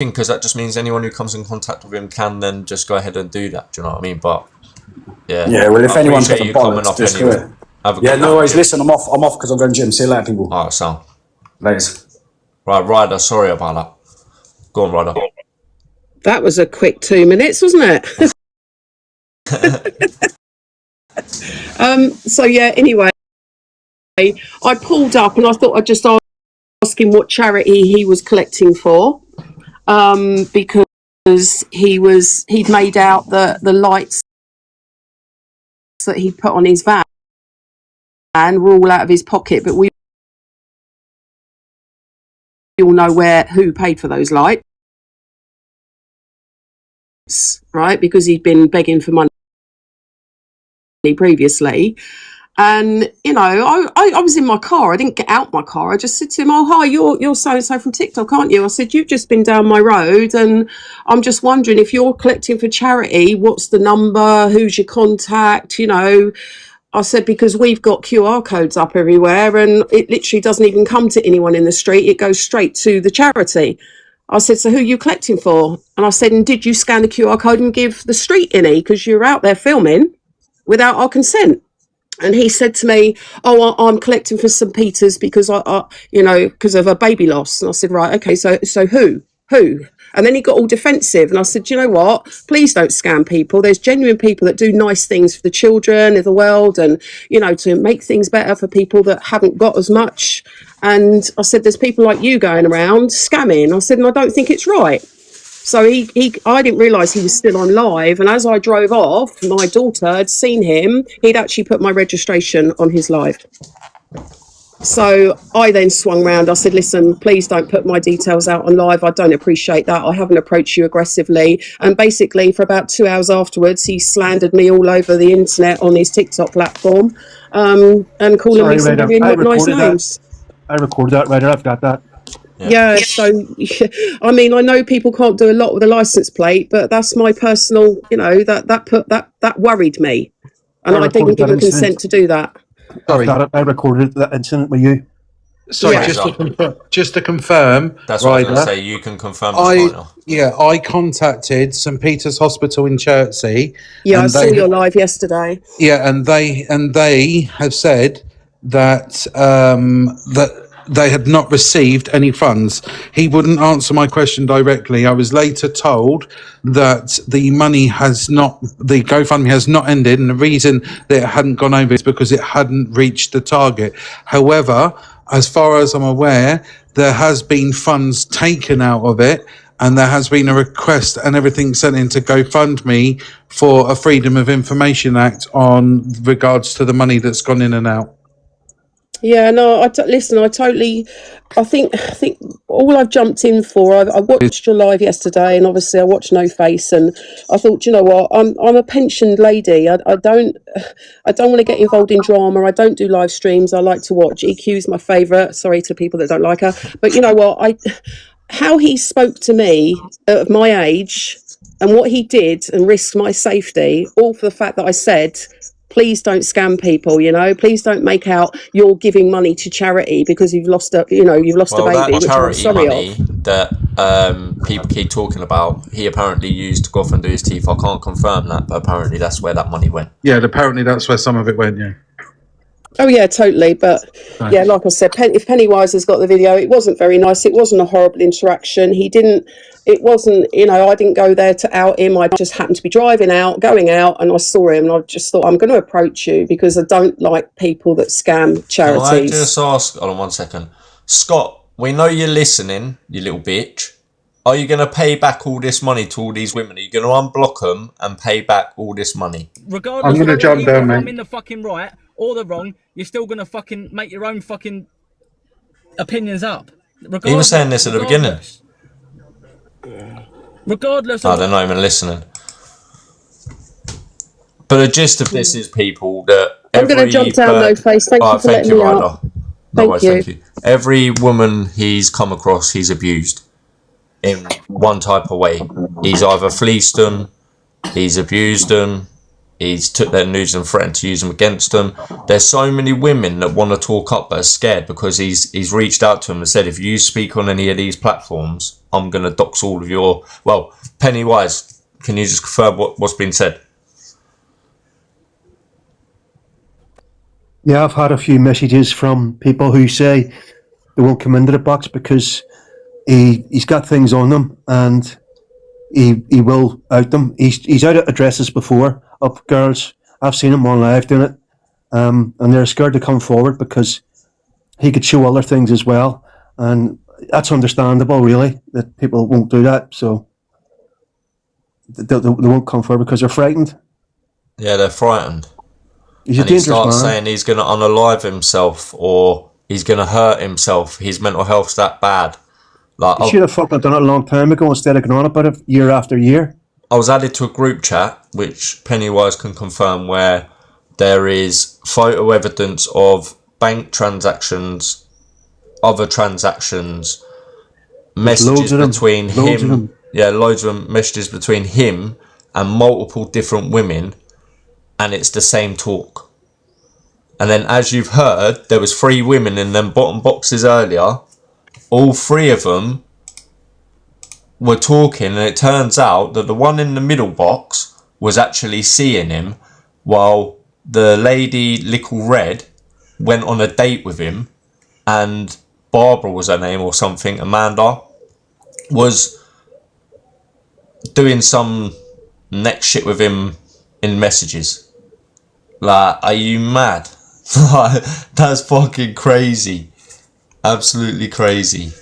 because that just means anyone who comes in contact with him can then just go ahead and do that. Do you know what I mean? But yeah. Well, if anyone's got the bollocks, just do it. Yeah, no worries. Listen, I'm off because I'm going to gym. See you later, people. Alright, so Later. right, Ryder. Sorry about that. Go on, Ryder. That was a quick 2 minutes, wasn't it? So yeah, anyway, I pulled up and I thought I'd just ask him what charity he was collecting for, because he'd made out the lights that he put on his van were all out of his pocket, but we all know who paid for those lights, right? Because he'd been begging for money previously. And you know, I was in my car. I didn't get out my car. I just said to him, "Oh, hi, you're so and so from TikTok, aren't you?" I said, "You've just been down my road, and I'm just wondering if you're collecting for charity. What's the number? Who's your contact? You know." I said, because we've got QR codes up everywhere, and it literally doesn't even come to anyone in the street. It goes straight to the charity. I said, "So who are you collecting for?" And I said, "And did you scan the QR code and give the street any? Because you're out there filming without our consent." And he said to me, "Oh, I'm collecting for St. Peter's because because of a baby loss." And I said, "Right, okay, so who? And then he got all defensive, and I said, "You know what? Please don't scam people. There's genuine people that do nice things for the children of the world, and to make things better for people that haven't got as much." And I said, "There's people like you going around scamming." I said, "And I don't think it's right." So I didn't realise he was still on live, and as I drove off, my daughter had seen him. He'd actually put my registration on his live. So I then swung round. I said, "Listen, please don't put my details out on live. I don't appreciate that. I haven't approached you aggressively." And basically, for about 2 hours afterwards, he slandered me all over the internet on his TikTok platform, and calling me some really not nice names. I recorded that, Ryder. I've got that. Yeah, so I mean, I know people can't do a lot with a license plate, but that's my personal, that worried me, and I didn't give him consent to do that. Sorry, I recorded that incident with you. Sorry, just to confirm. That's what I was going to say. You can confirm. I contacted St. Peter's Hospital in Chertsey. Yeah, I saw your live yesterday. Yeah, and they have said that that they had not received any funds. He wouldn't answer my question directly. I was later told that the GoFundMe has not ended, and the reason that it hadn't gone over is because it hadn't reached the target. However, as far as I'm aware, there has been funds taken out of it, and there has been a request and everything sent into GoFundMe for a Freedom of Information Act on regards to the money that's gone in and out. Yeah, no, listen, I think all I've jumped in for, I watched your live yesterday, and obviously I watched No Face, and I thought, you know what, I'm a pensioned lady. I don't want to get involved in drama. I don't do live streams. I like to watch. EQ's my favourite. Sorry to people that don't like her, but you know what, how he spoke to me at my age, and what he did and risked my safety, all for the fact that I said, "Please don't scam people, please don't make out you're giving money to charity because you've lost a baby." That charity money that people keep talking about, he apparently used to go off and do his teeth. I can't confirm that, but apparently that's where that money went. Yeah, apparently that's where some of it went, yeah. Oh yeah, totally. But yeah, like I said, if Pennywise has got the video, it wasn't very nice. It wasn't a horrible interaction. I didn't go there to out him. I just happened to be going out, and I saw him, and I just thought, I'm going to approach you because I don't like people that scam charities. Can I just ask, hold on 1 second. Scott, we know you're listening, you little bitch. Are you going to pay back all this money to all these women? Are you going to unblock them and pay back all this money? Regardless, I'm going to jump down, man. I'm in the fucking right or the wrong, you're still going to fucking make your own fucking opinions up. He was saying this at the beginning. Regardless they're not even listening. But the gist of this is, people, that I'm going to jump down, No Face. Thank you for letting me out. Thank you. Every woman he's come across, he's abused in one type of way. He's either fleeced them, he's abused them, he's took their nudes and threatened to use them against them. There's so many women that want to talk up but are scared because he's reached out to them and said, if you speak on any of these platforms, I'm going to dox all of your... Well, Pennywise, can you just confirm what's been said? Yeah, I've had a few messages from people who say they won't come into the box because he's got things on them and he will out them. He's out at addresses before of girls. I've seen him on live doing it, and they're scared to come forward because he could show other things as well, and that's understandable, really, that people won't do that. So they won't come forward because they're frightened. Yeah, they're frightened. He's a And he dangerous starts man. saying he's going to unalive himself or he's going to hurt himself. His mental health's that bad. Like, He should have fucking done it a long time ago instead of going on about it year after year. I was added to a group chat, which Pennywise can confirm, where there is photo evidence of bank transactions, other transactions, messages between him. Yeah, loads of them, messages between him and multiple different women, and it's the same talk. And then, as you've heard, there was 3 women in them bottom boxes earlier. All 3 of them were talking, and it turns out that the one in the middle box was actually seeing him, while the lady Little Red went on a date with him, and Barbara was her name or something, Amanda, was doing some next shit with him in messages. Like, are you mad? Like, that's fucking crazy. Absolutely crazy.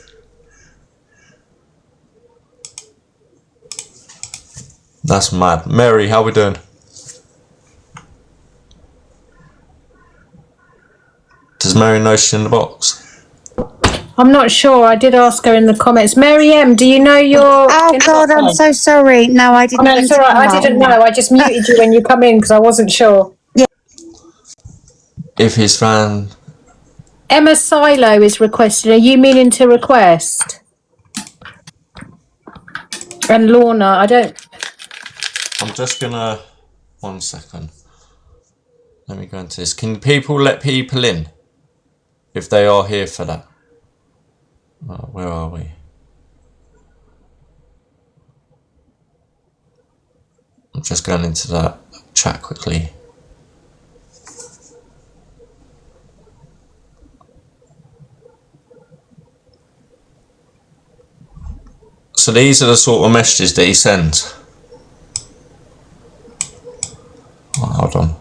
That's mad. Mary, how we doing? Does Mary know she's in the box? I'm not sure. I did ask her in the comments. Mary M, do you know your... Oh, God, I'm so sorry. No, I didn't. No, it's all right. I didn't know. I just muted you when you come in because I wasn't sure. Yeah. If his fan... Emma Silo is requesting. Are you meaning to request? And Lorna, I don't... I'm just gonna... 1 second. Let me go into this. Can people let people in? If they are here for that. Oh, where are we? I'm just going into that chat quickly. So these are the sort of messages that he sends. Oh, hold on.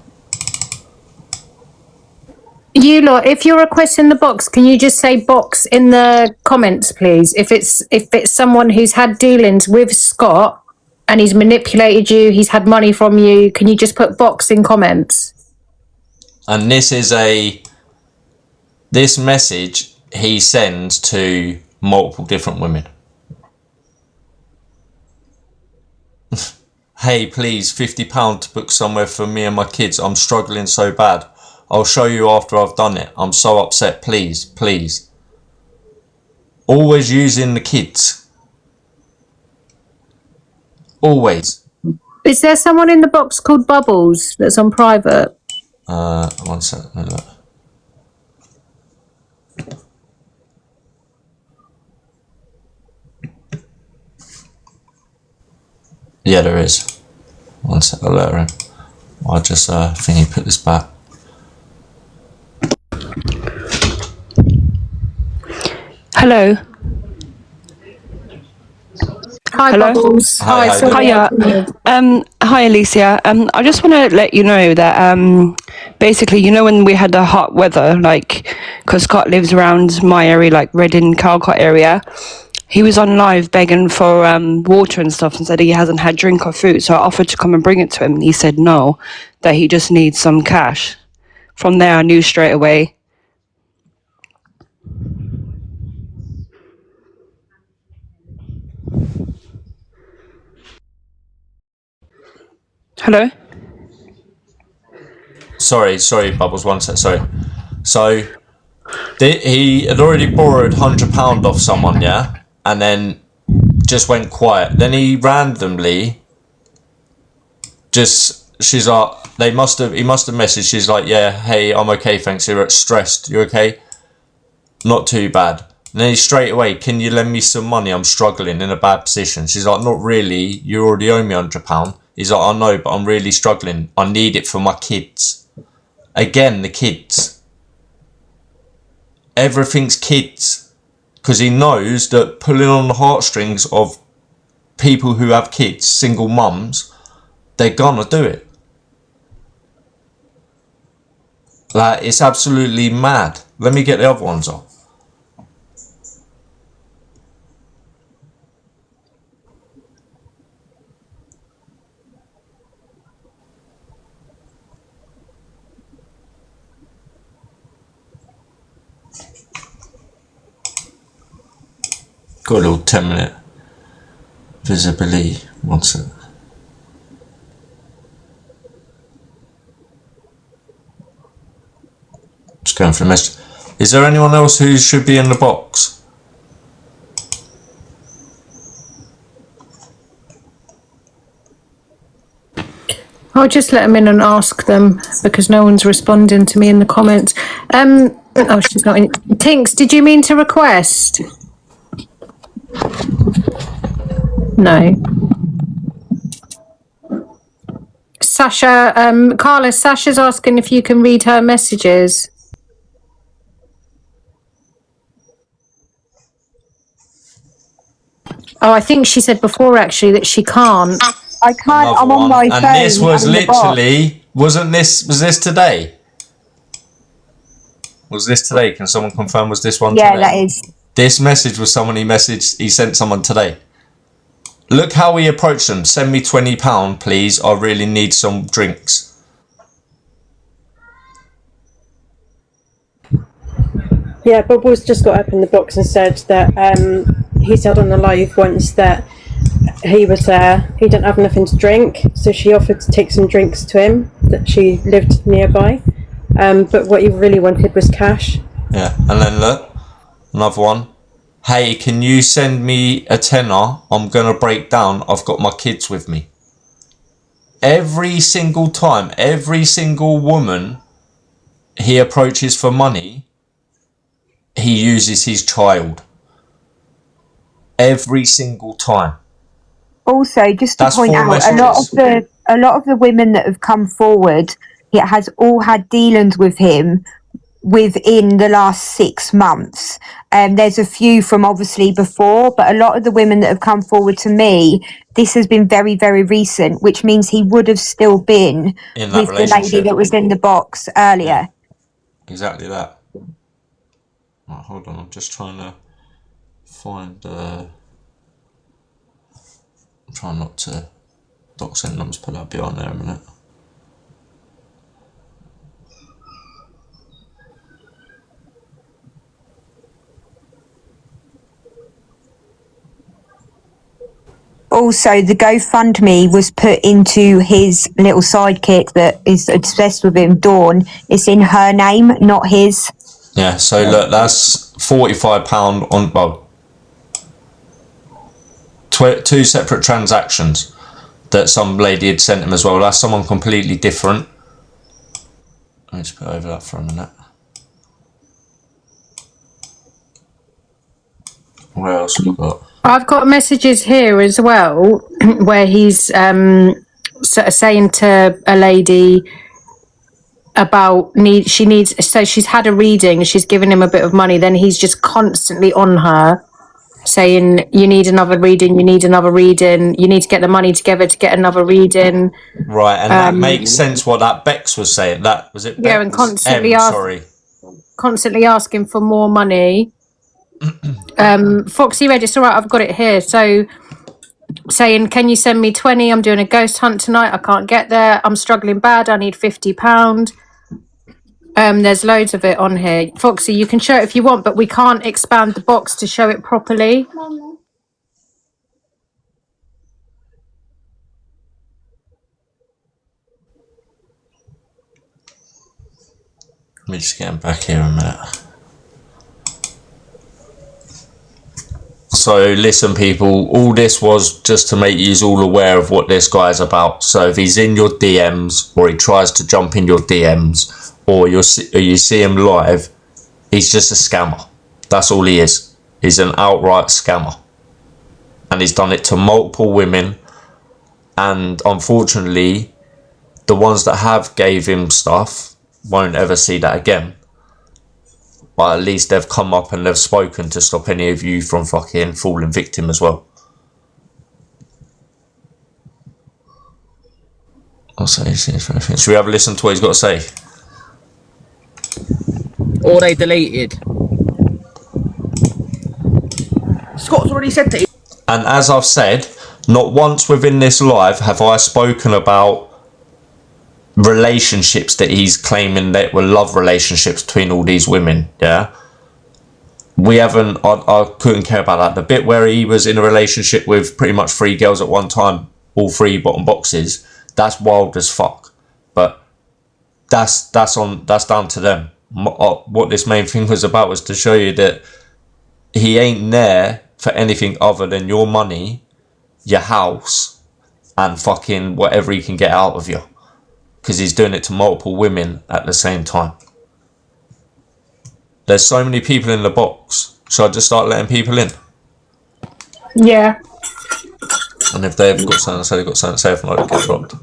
You lot, if you're requesting the box, can you just say box in the comments, please? If it's someone who's had dealings with Scott and he's manipulated you, he's had money from you, can you just put box in comments? And this is this message he sends to multiple different women. Hey, please, £50 to book somewhere for me and my kids. I'm struggling so bad. I'll show you after I've done it. I'm so upset. Please, please. Always using the kids. Always. Is there someone in the box called Bubbles that's on private? 1 second. Look. Yeah, there is. 1 second. I'll let her in. I'll just think he put this back. Hello. Hi, Hello? Bubbles. Hi, Hi, sorry. Hi, Alicia. I just want to let you know that basically, you know, when we had the hot weather, like, because Scott lives around my area, like Reading, Calcott area, he was on live begging for water and stuff and said he hasn't had drink or food. So I offered to come and bring it to him. And he said no, that he just needs some cash. From there, I knew straight away. Hello? Sorry, Bubbles, 1 sec, sorry. So, he had already borrowed £100 off someone, yeah? And then just went quiet. Then he randomly she's like, he must have messaged, she's like, yeah, hey, I'm okay, thanks, you're stressed, you okay? Not too bad. And then straight away, can you lend me some money? I'm struggling, in a bad position. She's like, not really. You already owe me £100. He's like, I know, but I'm really struggling. I need it for my kids. Again, the kids. Everything's kids. Because he knows that pulling on the heartstrings of people who have kids, single mums, they're gonna do it. Like, it's absolutely mad. Let me get the other ones on. Got a little 10-minute visibility. One sec. Just going for the message. Is there anyone else who should be in the box? I'll just let them in and ask them because no one's responding to me in the comments. Oh, she's not in. Tinks, did you mean to request? No. Sasha, Carla, Sasha's asking if you can read her messages. Oh, I think she said before actually that she can't. I can't. I'm on my phone. And this was literally, was this today? Was this today? Can someone confirm was this one today? Yeah, that is. This message was someone he sent someone today. Look how he approached them. Send me £20, please. I really need some drinks. Yeah, Bubbles just got up in the box and said that he said on the live once that he was there, he didn't have nothing to drink, so she offered to take some drinks to him, that she lived nearby, but what he really wanted was cash. Yeah, and then look, another one. Hey, can you send me a tenner? I'm going to break down. I've got my kids with me. Every single time, every single woman he approaches for money, he uses his child. Every single time. Also, just to point out, a lot of the women that have come forward, it has all had dealings with him within the last 6 months. There's a few from obviously before, but a lot of the women that have come forward to me, this has been very, very recent, which means he would have still been with the lady that was in the box earlier. Yeah, exactly that. Right, hold on, I'm just trying to find... I'm trying not to dox any numbers, put that bit on there a minute. Also, the GoFundMe was put into his little sidekick that is obsessed with him, Dawn. It's in her name, not his. Yeah, so look, that's £45 on, well, two separate transactions that some lady had sent him as well. That's someone completely different. Let me just put over that for a minute. What else have we got? I've got messages here as well where he's sort of saying to a lady about so she's had a reading, she's given him a bit of money, then he's just constantly on her saying you need another reading, you need another reading, you need to get the money together to get another reading. Right, and that makes sense what that Bex was saying. That was it. Bex? Yeah, and constantly asking for more money. Foxy Red, it's all right, I've got it here. So saying, can you send me 20? I'm doing a ghost hunt tonight, I can't get there, I'm struggling bad, I need £50. There's loads of it on here. Foxy, you can show it if you want, but we can't expand the box to show it properly. Let me just get him back here a minute. So listen people, all this was just to make you all aware of what this guy's about. So if he's in your DMs or he tries to jump in your DMs or you see him live, he's just a scammer. That's all he is. is an outright scammer. And he's done it to multiple women. And unfortunately, the ones that have gave him stuff won't ever see that again. But at least they've come up and they've spoken to stop any of you from fucking falling victim as well. I'll say should we have a listen to what he's got to say? Or they deleted. Scott's already said that. And as I've said, not once within this live have I spoken about relationships that he's claiming that were love relationships between all these women. Yeah, we haven't. I couldn't care about that. The bit where he was in a relationship with pretty much 3 girls at one time, all 3 bottom boxes, that's wild as fuck. But that's down to them. What this main thing was about was to show you that he ain't there for anything other than your money, your house, and fucking whatever he can get out of you. Because he's doing it to multiple women at the same time. There's so many people in the box. Should I just start letting people in? Yeah. And if they've got something to say, they've got something to say. If not, it gets dropped.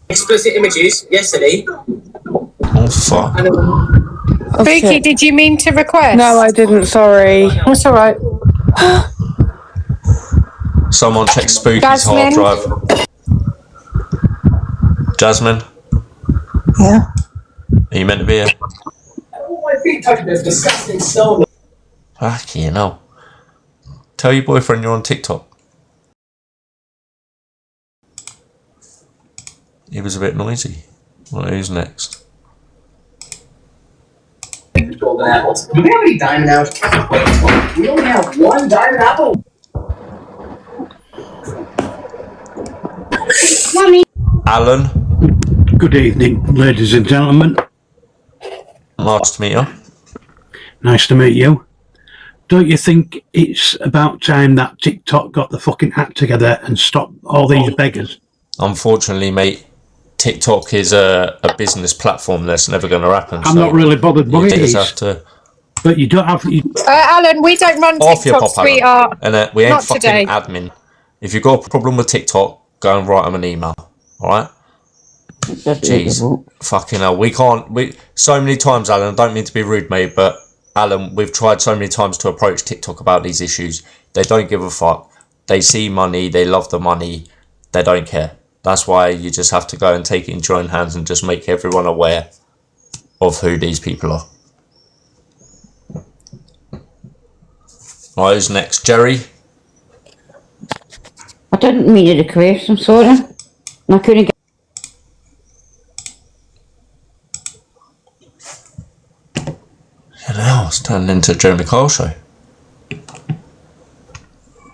Explicit images yesterday. Oh fuck. Spooky, did you mean to request? No, I didn't. Sorry. That's all right. Someone check Spooky's hard drive. Jasmine? Yeah. Are you meant to be here? My feet touching this disgusting stone. Fucking hell. Tell your boyfriend you're on TikTok. He was a bit noisy. Well, who's next? Golden apples. Do we have any diamond apples? We only have 1 diamond apple. Mommy. Alan? Good evening, ladies and gentlemen. Nice to meet you. Nice to meet you. Don't you think it's about time that TikTok got the fucking act together and stopped all these beggars? Unfortunately, mate, TikTok is a business platform that's never going to happen. I'm not really bothered what it is. Have to but you don't have... Alan, we don't run TikTok, sweetheart. And we ain't Not fucking today. admin. If you've got a problem with TikTok, go and write them an email. Alright? Jeez. Fucking hell. So many times, Alan, I don't mean to be rude, mate, but Alan, we've tried so many times to approach TikTok about these issues. They don't give a fuck. They see money. They love the money. They don't care. That's why you just have to go and take it into your own hands and just make everyone aware of who these people are. Alright, who's next? Jerry? I didn't mean to request, I'm sorry. I couldn't get... You know, it's turned into a Jeremy Kyle show.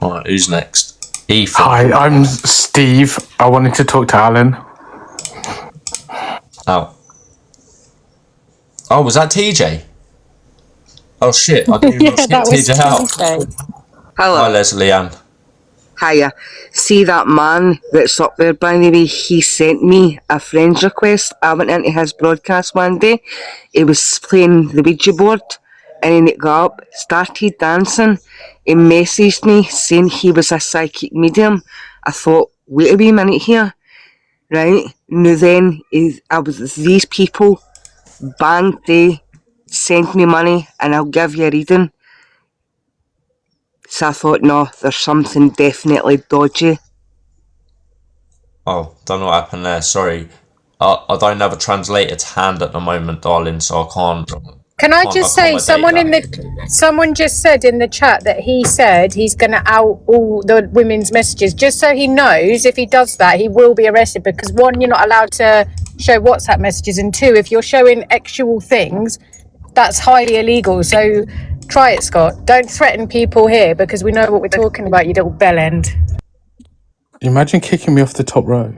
Alright, who's next? Ethan. Hi, I'm Steve. I wanted to talk to Alan. Oh. Oh, was that TJ? Oh shit, I didn't even see TJ out. Hello. Hi, Leslie Ann. Hiya. See that man that's up there, by the way, he sent me a friend's request. I went into his broadcast one day. He was playing the Ouija board, and then it got up, started dancing. He messaged me saying he was a psychic medium. I thought, wait a wee minute here. Right? Now then, these people, bang, they send me money and I'll give you a reading. So I thought, no, there's something definitely dodgy. Oh, don't know what happened there, sorry. I don't have a translator to hand at the moment, darling, so I can't... Can I just say, someone just said in the chat that he said he's going to out all the women's messages, just so he knows if he does that, he will be arrested, because 1, you're not allowed to show WhatsApp messages, and 2, if you're showing actual things, that's highly illegal. So try it, Scott. Don't threaten people here, because we know what we're talking about, you little bellend. Imagine kicking me off the top row.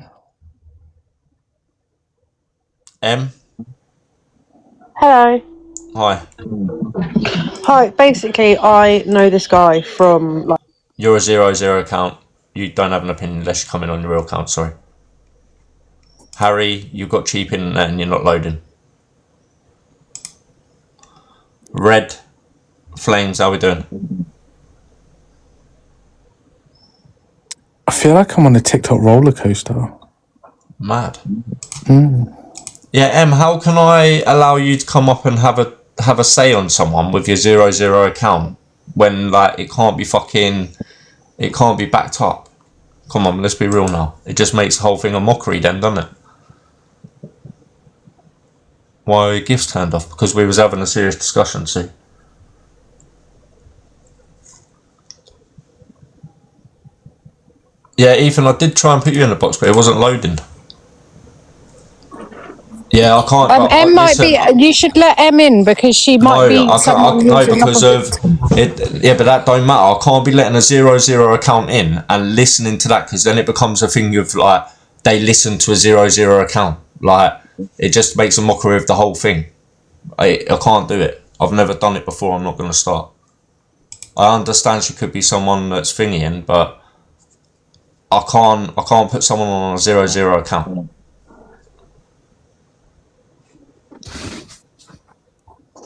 Hello. Hi. Hi. Basically, I know this guy from like. You're a 0 account. You don't have an opinion unless you come in on your real account, sorry. Harry, you've got cheap internet and you're not loading. Red Flames, how we doing? I feel like I'm on a TikTok roller coaster. Mad. Yeah, Em, how can I allow you to come up and have a say on someone with your 0 account when like it can't be backed up? Come on, let's be real now. It just makes the whole thing a mockery then, doesn't it? Why are your gifts turned off? Because we was having a serious discussion, see? Yeah, Ethan, I did try and put you in the box, but it wasn't loading. Yeah, I can't. Em might be. You should let Em in because she might be. No, because of it. Yeah, but that don't matter. I can't be letting a 0 account in and listening to that because then it becomes a thing of like they listen to a 0 account. Like it just makes a mockery of the whole thing. I can't do it. I've never done it before. I'm not going to start. I understand she could be someone that's thingying, but I can't put someone on a 0 account.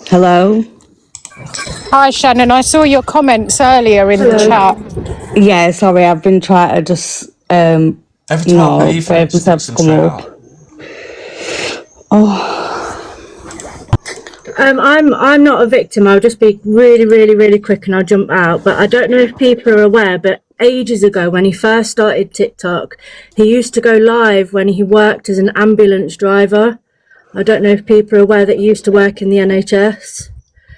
Hello. Hi, Shannon. I saw your comments earlier in the chat. Yeah, sorry, I've been trying to just Every time brave myself to come up. I'm not a victim. I'll just be really quick and I'll jump out. But I don't know if people are aware, but ages ago when he first started TikTok, he used to go live when he worked as an ambulance driver. I don't know if people are aware that he used to work in the NHS.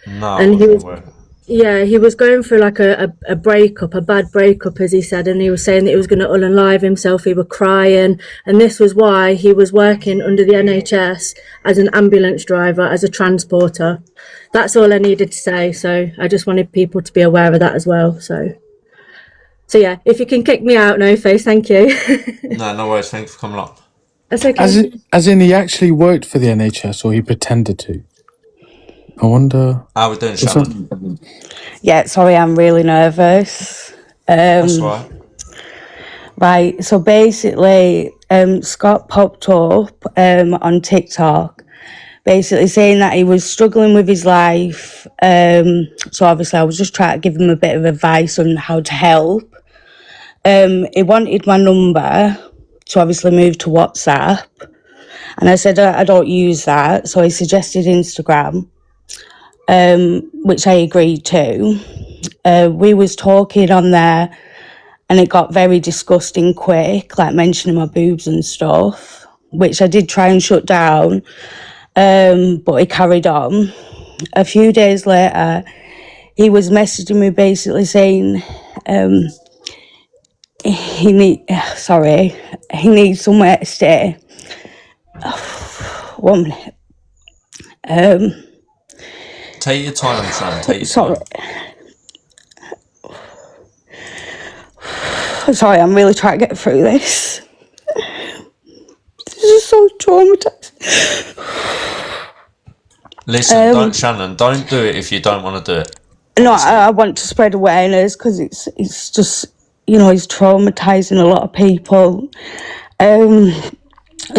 No, and he was going through like a breakup, a bad breakup, as he said, and he was saying that he was going to unalive himself. He was crying, and this was why he was working under the NHS as an ambulance driver, as a transporter. That's all I needed to say. So I just wanted people to be aware of that as well. So yeah, if you can kick me out, No Face, thank you. No worries. Thanks for coming up. That's okay. As in he actually worked for the NHS or he pretended to? I wonder. How we doing, Shannon? Yeah, sorry, I'm really nervous. That's right. Right, so basically, Scott popped up on TikTok, basically saying that he was struggling with his life. So obviously, I was just trying to give him a bit of advice on how to help. He wanted my number to obviously move to WhatsApp, and I said I don't use that. So he suggested Instagram, which I agreed to. We was talking on there and it got very disgusting quick, like mentioning my boobs and stuff, which I did try and shut down, but he carried on. A few days later, he was messaging me basically saying he needs somewhere to stay. 1 minute. Take your time, Shannon. Take your time. Sorry, I'm really trying to get through this. This is so traumatizing. Listen, Shannon, don't do it if you don't want to do it. No, I want to spread awareness because it's just, it's traumatizing a lot of people.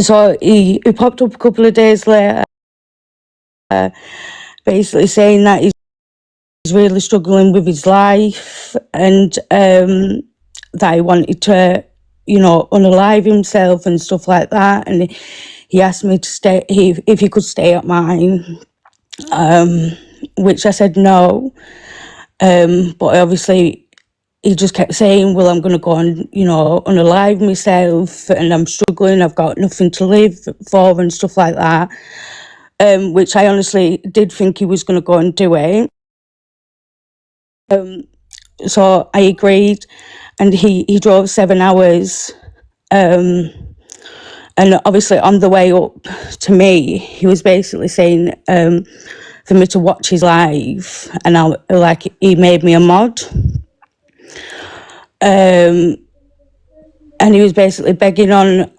So he popped up a couple of days later, basically saying that he's really struggling with his life and that he wanted to, unalive himself and stuff like that. And he asked me to stay, if he could stay at mine, which I said no. But obviously he just kept saying, well, I'm going to go and, unalive myself and I'm struggling, I've got nothing to live for and stuff like that. Which I honestly did think he was going to go and do it. So I agreed, and he drove 7 hours. And obviously on the way up to me, he was basically saying for me to watch his live, and he made me a mod. And he was basically begging on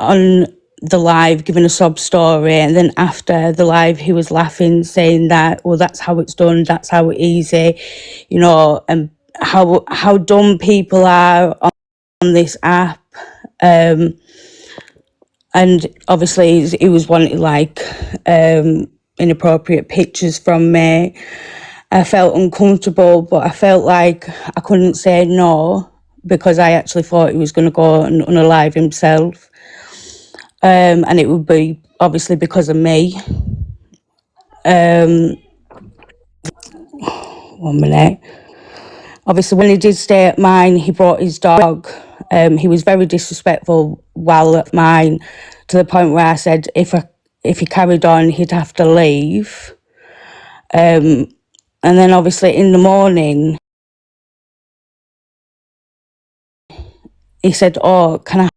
the live, giving a sob story, and then after the live he was laughing, saying that, well, that's how it's done, that's how it's easy, and how dumb people are on this app. And obviously he was wanting like inappropriate pictures from me. I felt uncomfortable, but I felt like I couldn't say no because I actually thought he was going to go and unalive himself. And it would be obviously because of me. 1 minute. Obviously, when he did stay at mine, he brought his dog. He was very disrespectful while at mine, to the point where I said if he carried on, he'd have to leave. And then obviously in the morning, he said, "Oh, can I